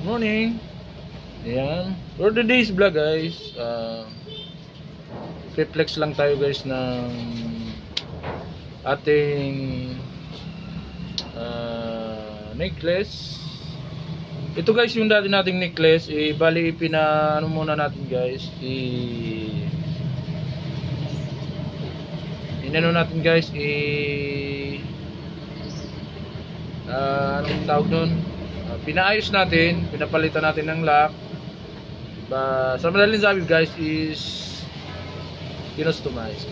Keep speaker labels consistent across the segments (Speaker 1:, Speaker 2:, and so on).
Speaker 1: morning. Ayan. For today's vlog guys, reflex lang tayo guys ng ating necklace. Ito guys yung dati nating necklace, bali pinaano muna natin guys, inano natin guys, anong tawag nun? Pinaayos natin, pinapalitan natin ng lock. Sa madaling sabi guys is kinustomize.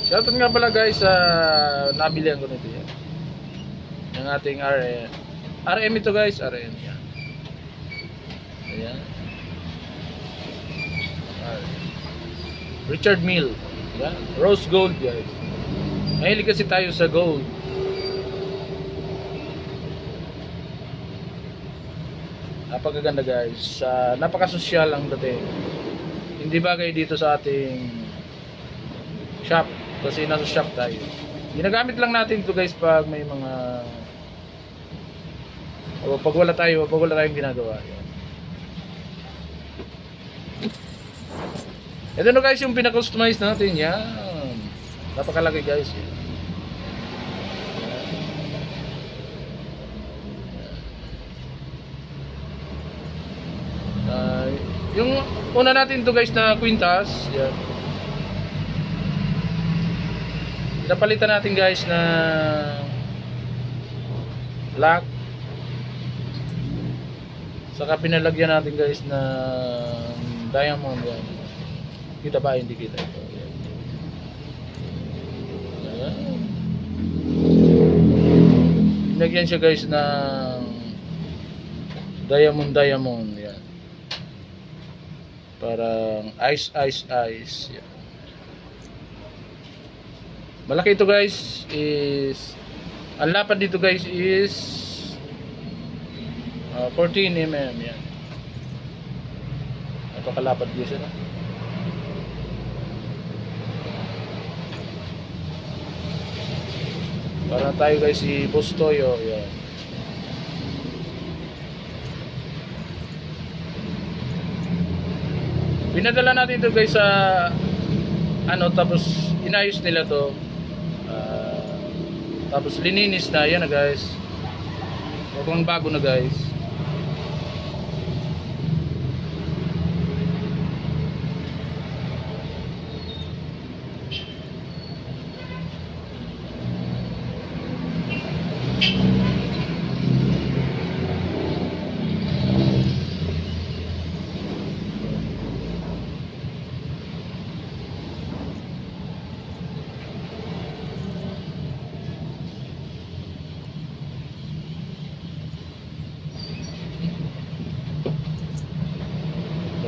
Speaker 1: Shoutout nga pala guys sa nabilihan ko nito yan. Yung ating RM ito guys, RM yan. Ayan. Richard Mille. Ayan. Rose gold guys. Mahilig kasi tayo sa gold. Napakaganda guys, napakasosyal ang dating. Hindi bagay dito sa ating shop kasi nasa shop tayo. Ginagamit lang natin ito guys pag may mga pag wala tayong ginagawa. Ito na guys yung pina-customize natin. Yan, napakalaki guys yan. Yung una natin to guys na kwintas, yan. Pinapalitan natin guys na lock. Saka pinalagyan natin guys na diamond yan. Kita ba? Hindi kita ito. Yan. Pinagyan siya guys ng diamond yan. Parang ice yan. Malaki ito guys, is ang lapad dito guys is 14 mm yan. Napakalapad guys ano? Para tayo guys si Boss Toyo yan. Pinadala natin ito guys sa tapos inayos nila to, tapos lininis na yan na guys, mukhang bago na guys.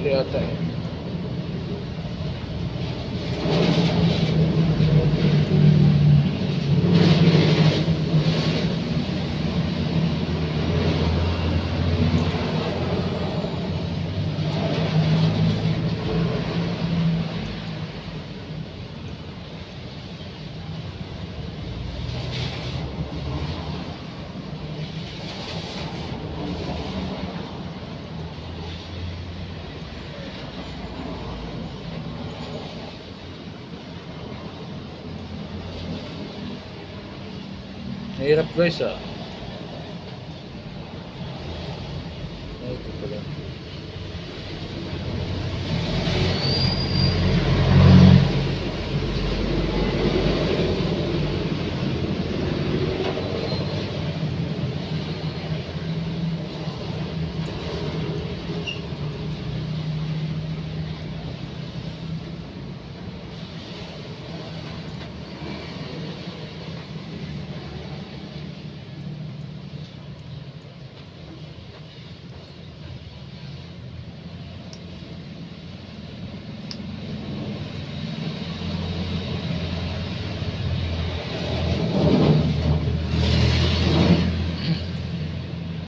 Speaker 1: Ata eh. Mahirap guys ito pala.